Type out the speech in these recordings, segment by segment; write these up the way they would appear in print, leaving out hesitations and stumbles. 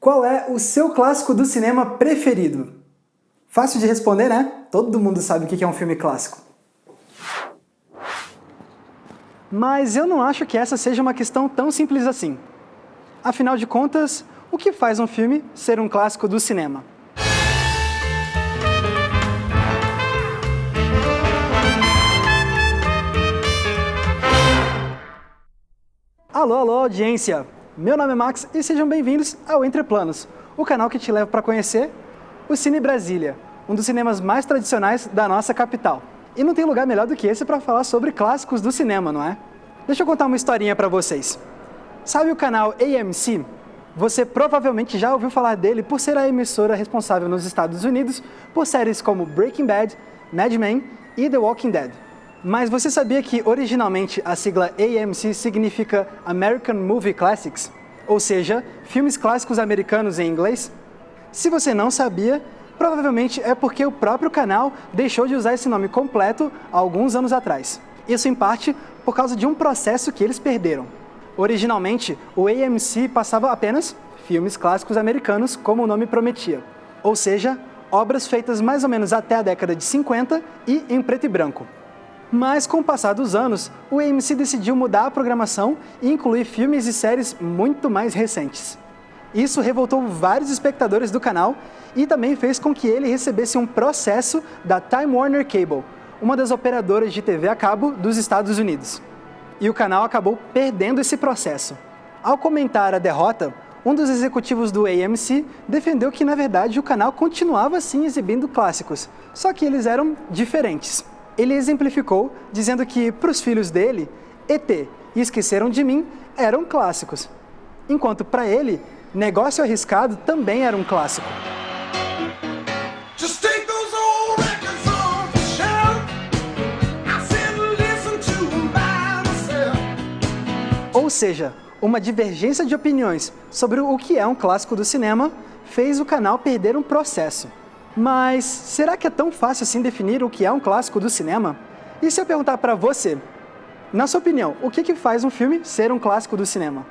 Qual é o seu clássico do cinema preferido? Fácil de responder, né? Todo mundo sabe o que é um filme clássico. Mas eu não acho que essa seja uma questão tão simples assim. Afinal de contas, o que faz um filme ser um clássico do cinema? Alô, alô, audiência! Meu nome é Max e sejam bem-vindos ao Entre Planos, o canal que te leva para conhecer o Cine Brasília, um dos cinemas mais tradicionais da nossa capital. E não tem lugar melhor do que esse para falar sobre clássicos do cinema, não é? Deixa eu contar uma historinha para vocês. Sabe o canal AMC? Você provavelmente já ouviu falar dele por ser a emissora responsável nos Estados Unidos por séries como Breaking Bad, Mad Men e The Walking Dead. Mas você sabia que originalmente a sigla AMC significa American Movie Classics? Ou seja, filmes clássicos americanos em inglês? Se você não sabia, provavelmente é porque o próprio canal deixou de usar esse nome completo há alguns anos atrás. Isso em parte por causa de um processo que eles perderam. Originalmente, o AMC passava apenas filmes clássicos americanos, como o nome prometia. Ou seja, obras feitas mais ou menos até a década de 50 e em preto e branco. Mas com o passar dos anos, o AMC decidiu mudar a programação e incluir filmes e séries muito mais recentes. Isso revoltou vários espectadores do canal e também fez com que ele recebesse um processo da Time Warner Cable, uma das operadoras de TV a cabo dos Estados Unidos. E o canal acabou perdendo esse processo. Ao comentar a derrota, um dos executivos do AMC defendeu que, na verdade, o canal continuava sim exibindo clássicos, só que eles eram diferentes. Ele exemplificou dizendo que, para os filhos dele, ET e Esqueceram de Mim eram clássicos, enquanto para ele, Negócio Arriscado também era um clássico. Ou seja, uma divergência de opiniões sobre o que é um clássico do cinema fez o canal perder um processo. Mas será que é tão fácil assim definir o que é um clássico do cinema? E se eu perguntar para você, na sua opinião, o que faz um filme ser um clássico do cinema?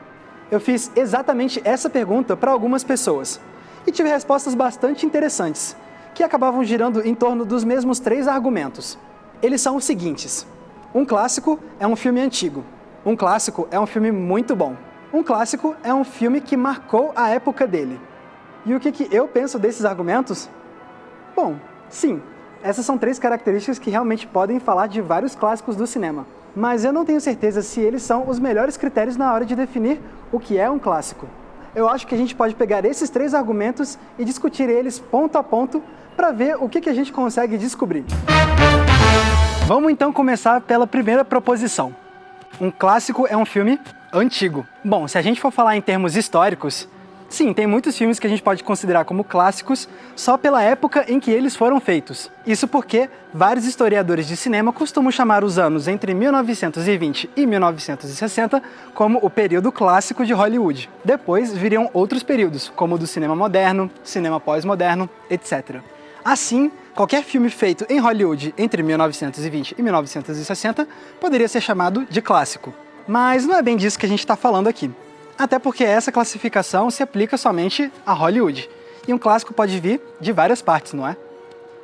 Eu fiz exatamente essa pergunta para algumas pessoas e tive respostas bastante interessantes, que acabavam girando em torno dos mesmos 3 argumentos. Eles são os seguintes: um clássico é um filme antigo. Um clássico é um filme muito bom. Um clássico é um filme que marcou a época dele. E o que eu penso desses argumentos? Bom, sim, essas são 3 características que realmente podem falar de vários clássicos do cinema. Mas eu não tenho certeza se eles são os melhores critérios na hora de definir o que é um clássico. Eu acho que a gente pode pegar esses 3 argumentos e discutir eles ponto a ponto para ver o que a gente consegue descobrir. Vamos então começar pela primeira proposição. Um clássico é um filme antigo. Bom, se a gente for falar em termos históricos, sim, tem muitos filmes que a gente pode considerar como clássicos só pela época em que eles foram feitos. Isso porque vários historiadores de cinema costumam chamar os anos entre 1920 e 1960 como o período clássico de Hollywood. Depois viriam outros períodos, como o do cinema moderno, cinema pós-moderno, etc. Assim, qualquer filme feito em Hollywood entre 1920 e 1960 poderia ser chamado de clássico. Mas não é bem disso que a gente está falando aqui. Até porque essa classificação se aplica somente a Hollywood. E um clássico pode vir de várias partes, não é?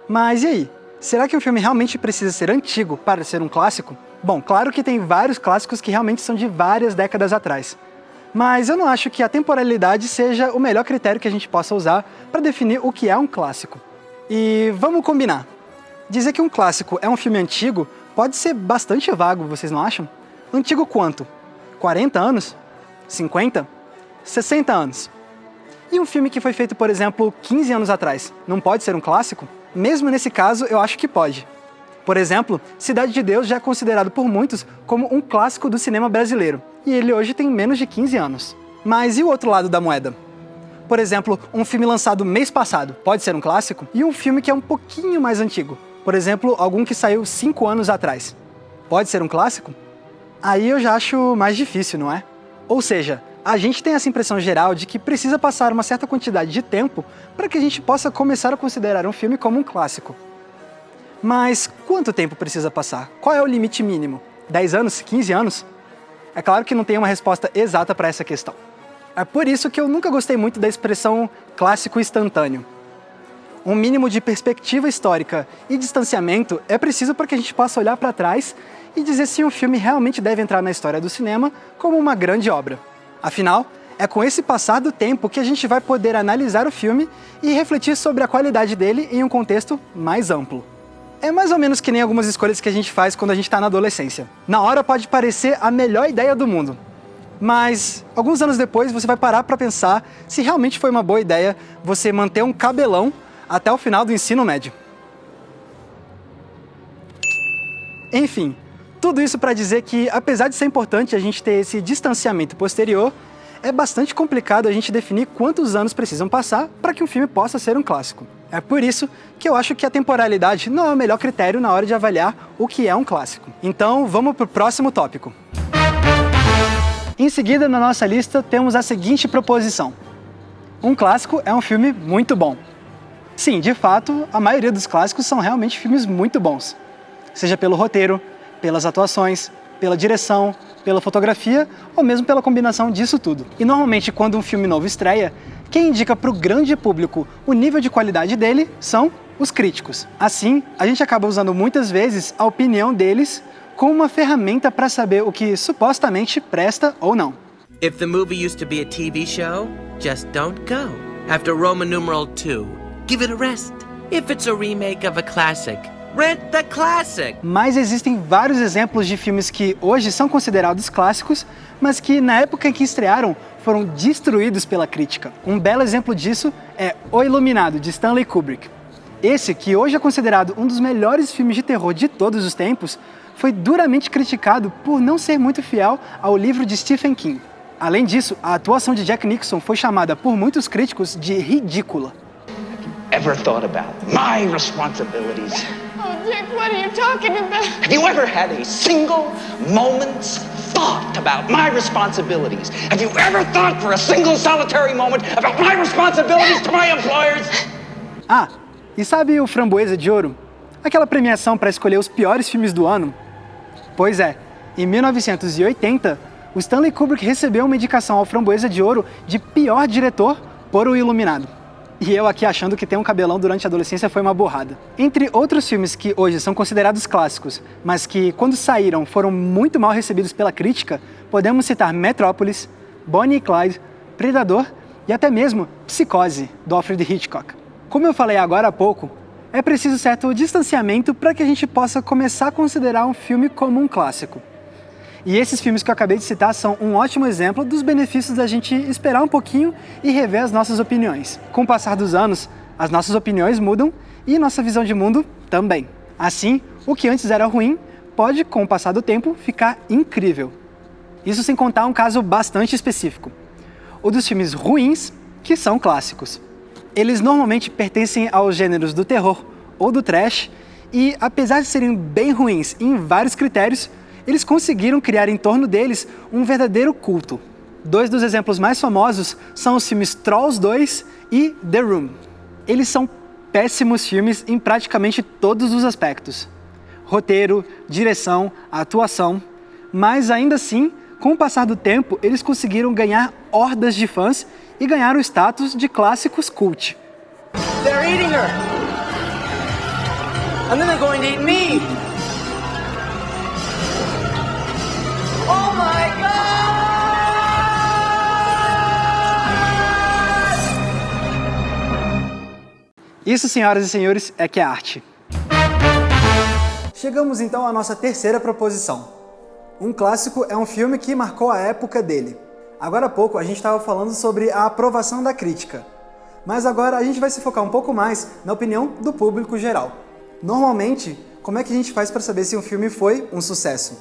Mas e aí? Será que um filme realmente precisa ser antigo para ser um clássico? Bom, claro que tem vários clássicos que realmente são de várias décadas atrás. Mas eu não acho que a temporalidade seja o melhor critério que a gente possa usar para definir o que é um clássico. E vamos combinar. Dizer que um clássico é um filme antigo pode ser bastante vago, vocês não acham? Antigo quanto? 40 anos? 50? 60 anos? E um filme que foi feito, por exemplo, 15 anos atrás, não pode ser um clássico? Mesmo nesse caso, eu acho que pode. Por exemplo, Cidade de Deus já é considerado por muitos como um clássico do cinema brasileiro, e ele hoje tem menos de 15 anos. Mas e o outro lado da moeda? Por exemplo, um filme lançado mês passado pode ser um clássico? E um filme que é um pouquinho mais antigo? Por exemplo, algum que saiu 5 anos atrás. Pode ser um clássico? Aí eu já acho mais difícil, não é? Ou seja, a gente tem essa impressão geral de que precisa passar uma certa quantidade de tempo para que a gente possa começar a considerar um filme como um clássico. Mas quanto tempo precisa passar? Qual é o limite mínimo? 10 anos? 15 anos? É claro que não tem uma resposta exata para essa questão. É por isso que eu nunca gostei muito da expressão clássico instantâneo. Um mínimo de perspectiva histórica e distanciamento é preciso para que a gente possa olhar para trás e dizer se um filme realmente deve entrar na história do cinema como uma grande obra. Afinal, é com esse passar do tempo que a gente vai poder analisar o filme e refletir sobre a qualidade dele em um contexto mais amplo. É mais ou menos que nem algumas escolhas que a gente faz quando a gente está na adolescência. Na hora pode parecer a melhor ideia do mundo, mas alguns anos depois você vai parar para pensar se realmente foi uma boa ideia você manter um cabelão até o final do ensino médio. Enfim, tudo isso para dizer que, apesar de ser importante a gente ter esse distanciamento posterior, é bastante complicado a gente definir quantos anos precisam passar para que um filme possa ser um clássico. É por isso que eu acho que a temporalidade não é o melhor critério na hora de avaliar o que é um clássico. Então, vamos para o próximo tópico. Em seguida, na nossa lista, temos a seguinte proposição. Um clássico é um filme muito bom. Sim, de fato, a maioria dos clássicos são realmente filmes muito bons. Seja pelo roteiro, pelas atuações, pela direção, pela fotografia ou mesmo pela combinação disso tudo. E normalmente quando um filme novo estreia, quem indica para o grande público o nível de qualidade dele são os críticos. Assim, a gente acaba usando muitas vezes a opinião deles como uma ferramenta para saber o que supostamente presta ou não. If the movie used to be a TV show, just don't go. After Roman numeral 2, give it a rest. If it's a remake of a classic, rent the classic. Mas existem vários exemplos de filmes que hoje são considerados clássicos, mas que na época em que estrearam foram destruídos pela crítica. Um belo exemplo disso é O Iluminado, de Stanley Kubrick. Esse, que hoje é considerado um dos melhores filmes de terror de todos os tempos, foi duramente criticado por não ser muito fiel ao livro de Stephen King. Além disso, a atuação de Jack Nicholson foi chamada por muitos críticos de ridícula. Ever thought about my responsibilities? Oh, Dick, what are you talking about? Have you ever had a single moment's thought about my responsibilities? Have you ever thought for a single solitary moment about my responsibilities to my employers? Ah, e sabe o Framboesa de Ouro? Aquela premiação para escolher os piores filmes do ano? Pois é, em 1980, o Stanley Kubrick recebeu uma indicação ao Framboesa de Ouro de pior diretor por O Iluminado. E eu aqui achando que ter um cabelão durante a adolescência foi uma burrada. Entre outros filmes que hoje são considerados clássicos, mas que quando saíram foram muito mal recebidos pela crítica, podemos citar Metrópolis, Bonnie e Clyde, Predador e até mesmo Psicose, do Alfred Hitchcock. Como eu falei agora há pouco, é preciso certo distanciamento para que a gente possa começar a considerar um filme como um clássico. E esses filmes que eu acabei de citar são um ótimo exemplo dos benefícios da gente esperar um pouquinho e rever as nossas opiniões. Com o passar dos anos, as nossas opiniões mudam e nossa visão de mundo também. Assim, o que antes era ruim pode, com o passar do tempo, ficar incrível. Isso sem contar um caso bastante específico. O dos filmes ruins, que são clássicos. Eles normalmente pertencem aos gêneros do terror ou do trash e, apesar de serem bem ruins em vários critérios, eles conseguiram criar em torno deles um verdadeiro culto. Dois dos exemplos mais famosos são os filmes Trolls 2 e The Room. Eles são péssimos filmes em praticamente todos os aspectos. Roteiro, direção, atuação, mas ainda assim, com o passar do tempo, eles conseguiram ganhar hordas de fãs e ganharam o status de clássicos cult. They're eating her! And then they're going to eat me! Oh my God! Isso, senhoras e senhores, é que é arte. Chegamos então à nossa terceira proposição. Um clássico é um filme que marcou a época dele. Agora há pouco a gente estava falando sobre a aprovação da crítica, mas agora a gente vai se focar um pouco mais na opinião do público geral. Normalmente, como é que a gente faz para saber se um filme foi um sucesso?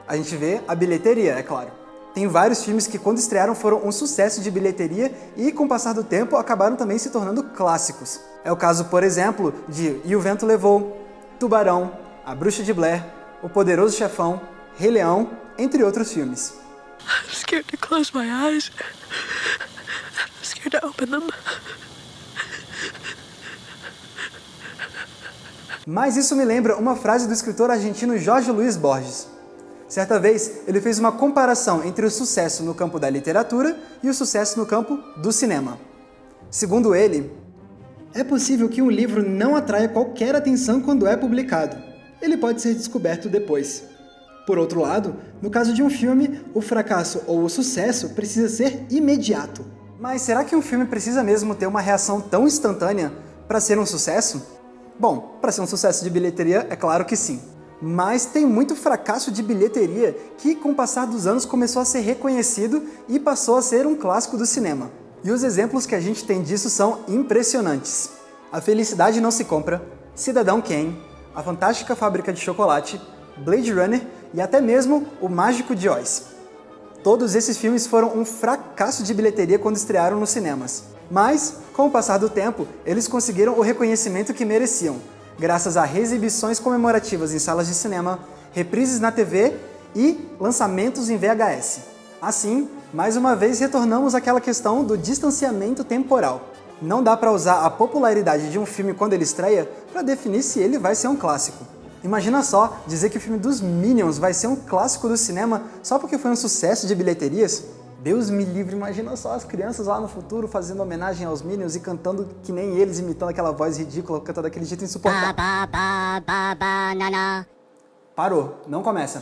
A gente vê a bilheteria, é claro. Tem vários filmes que quando estrearam foram um sucesso de bilheteria e com o passar do tempo acabaram também se tornando clássicos. É o caso, por exemplo, de E o Vento Levou, Tubarão, A Bruxa de Blair, O Poderoso Chefão, Rei Leão, entre outros filmes. I'm scared to close my eyes. I'm scared to open them. Mas isso me lembra uma frase do escritor argentino Jorge Luis Borges. Certa vez, ele fez uma comparação entre o sucesso no campo da literatura e o sucesso no campo do cinema. Segundo ele, é possível que um livro não atraia qualquer atenção quando é publicado. Ele pode ser descoberto depois. Por outro lado, no caso de um filme, o fracasso ou o sucesso precisa ser imediato. Mas será que um filme precisa mesmo ter uma reação tão instantânea para ser um sucesso? Bom, para ser um sucesso de bilheteria, é claro que sim. Mas tem muito fracasso de bilheteria que, com o passar dos anos, começou a ser reconhecido e passou a ser um clássico do cinema. E os exemplos que a gente tem disso são impressionantes. A Felicidade Não Se Compra, Cidadão Kane, A Fantástica Fábrica de Chocolate, Blade Runner e até mesmo O Mágico de Oz. Todos esses filmes foram um fracasso de bilheteria quando estrearam nos cinemas. Mas, com o passar do tempo, eles conseguiram o reconhecimento que mereciam, graças a reexibições comemorativas em salas de cinema, reprises na TV e lançamentos em VHS. Assim, mais uma vez retornamos àquela questão do distanciamento temporal. Não dá para usar a popularidade de um filme quando ele estreia para definir se ele vai ser um clássico. Imagina só dizer que o filme dos Minions vai ser um clássico do cinema só porque foi um sucesso de bilheterias? Deus me livre, imagina só as crianças lá no futuro fazendo homenagem aos Minions e cantando que nem eles, imitando aquela voz ridícula, cantando daquele jeito insuportável. Parou, não começa.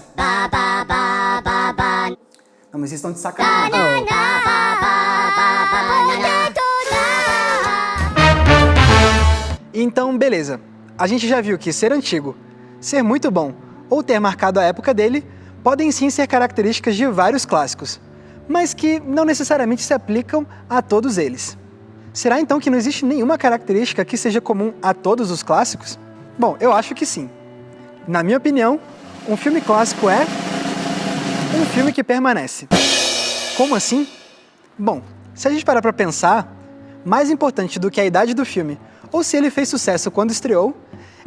Não, mas vocês estão de sacanagem. Então, beleza. A gente já viu que ser antigo, ser muito bom ou ter marcado a época dele podem sim ser características de vários clássicos, mas que não necessariamente se aplicam a todos eles. Será então que não existe nenhuma característica que seja comum a todos os clássicos? Bom, eu acho que sim. Na minha opinião, um filme clássico é um filme que permanece. Como assim? Bom, se a gente parar para pensar, mais importante do que a idade do filme ou se ele fez sucesso quando estreou,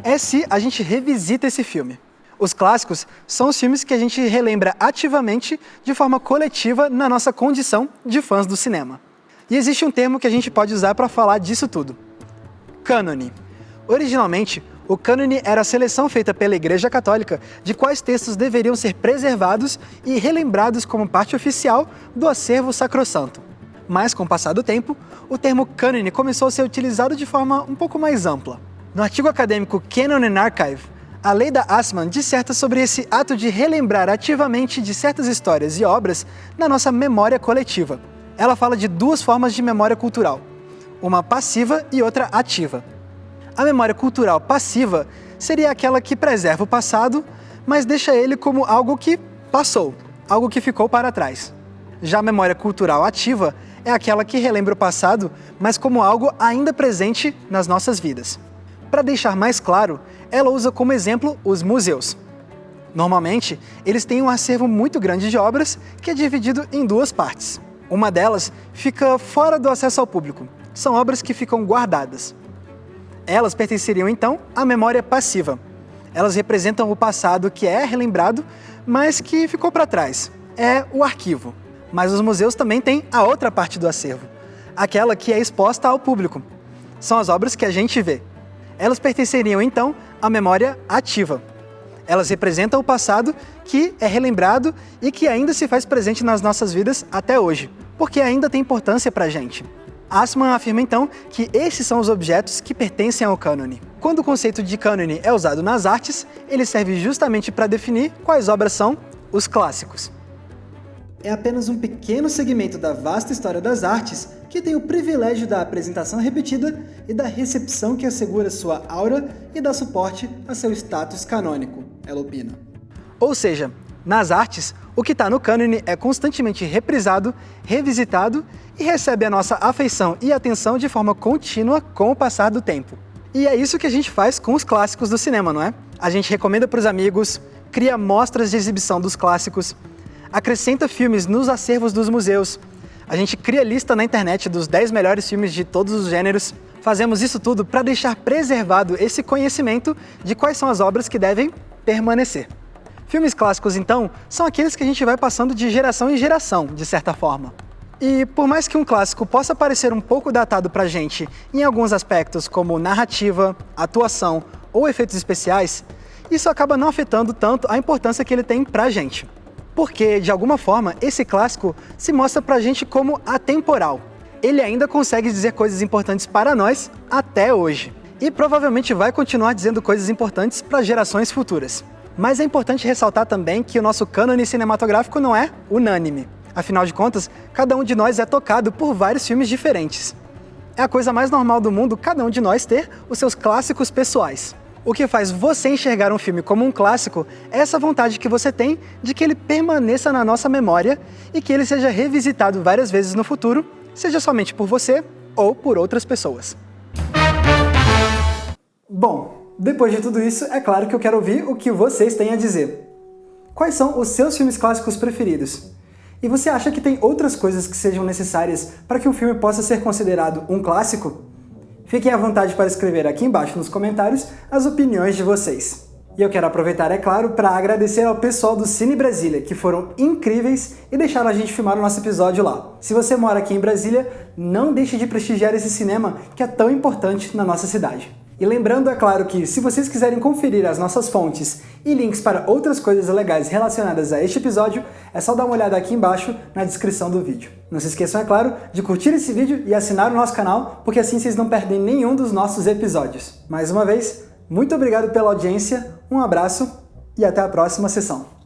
é se a gente revisita esse filme. Os clássicos são os filmes que a gente relembra ativamente de forma coletiva na nossa condição de fãs do cinema. E existe um termo que a gente pode usar para falar disso tudo: cânone. Originalmente, o cânone era a seleção feita pela Igreja Católica de quais textos deveriam ser preservados e relembrados como parte oficial do acervo sacrossanto. Mas, com o passar do tempo, o termo cânone começou a ser utilizado de forma um pouco mais ampla. No artigo acadêmico Canon and Archive, a Leida Assmann disserta sobre esse ato de relembrar ativamente de certas histórias e obras na nossa memória coletiva. Ela fala de duas formas de memória cultural, uma passiva e outra ativa. A memória cultural passiva seria aquela que preserva o passado, mas deixa ele como algo que passou, algo que ficou para trás. Já a memória cultural ativa é aquela que relembra o passado, mas como algo ainda presente nas nossas vidas. Para deixar mais claro, ela usa como exemplo os museus. Normalmente, eles têm um acervo muito grande de obras que é dividido em duas partes. Uma delas fica fora do acesso ao público. São obras que ficam guardadas. Elas pertenceriam, então, à memória passiva. Elas representam o passado que é relembrado, mas que ficou para trás. É o arquivo. Mas os museus também têm a outra parte do acervo, aquela que é exposta ao público. São as obras que a gente vê. Elas pertenceriam, então, à memória ativa. Elas representam o passado que é relembrado e que ainda se faz presente nas nossas vidas até hoje, porque ainda tem importância para a gente. Assmann afirma, então, que esses são os objetos que pertencem ao cânone. Quando o conceito de cânone é usado nas artes, ele serve justamente para definir quais obras são os clássicos. É apenas um pequeno segmento da vasta história das artes que tem o privilégio da apresentação repetida e da recepção que assegura sua aura e dá suporte a seu status canônico, ela opina. Ou seja, nas artes, o que está no cânone é constantemente reprisado, revisitado e recebe a nossa afeição e atenção de forma contínua com o passar do tempo. E é isso que a gente faz com os clássicos do cinema, não é? A gente recomenda para os amigos, cria mostras de exibição dos clássicos, acrescenta filmes nos acervos dos museus, a gente cria lista na internet dos 10 melhores filmes de todos os gêneros. Fazemos isso tudo para deixar preservado esse conhecimento de quais são as obras que devem permanecer. Filmes clássicos, então, são aqueles que a gente vai passando de geração em geração, de certa forma. E por mais que um clássico possa parecer um pouco datado pra gente em alguns aspectos, como narrativa, atuação ou efeitos especiais, isso acaba não afetando tanto a importância que ele tem pra gente. Porque, de alguma forma, esse clássico se mostra pra gente como atemporal. Ele ainda consegue dizer coisas importantes para nós até hoje. E provavelmente vai continuar dizendo coisas importantes para gerações futuras. Mas é importante ressaltar também que o nosso cânone cinematográfico não é unânime. Afinal de contas, cada um de nós é tocado por vários filmes diferentes. É a coisa mais normal do mundo cada um de nós ter os seus clássicos pessoais. O que faz você enxergar um filme como um clássico é essa vontade que você tem de que ele permaneça na nossa memória e que ele seja revisitado várias vezes no futuro, seja somente por você ou por outras pessoas. Bom, depois de tudo isso, é claro que eu quero ouvir o que vocês têm a dizer. Quais são os seus filmes clássicos preferidos? E você acha que tem outras coisas que sejam necessárias para que um filme possa ser considerado um clássico? Fiquem à vontade para escrever aqui embaixo nos comentários as opiniões de vocês. E eu quero aproveitar, é claro, para agradecer ao pessoal do Cine Brasília, que foram incríveis e deixaram a gente filmar o nosso episódio lá. Se você mora aqui em Brasília, não deixe de prestigiar esse cinema que é tão importante na nossa cidade. E lembrando, é claro, que se vocês quiserem conferir as nossas fontes e links para outras coisas legais relacionadas a este episódio, é só dar uma olhada aqui embaixo na descrição do vídeo. Não se esqueçam, é claro, de curtir esse vídeo e assinar o nosso canal, porque assim vocês não perdem nenhum dos nossos episódios. Mais uma vez, muito obrigado pela audiência, um abraço e até a próxima sessão.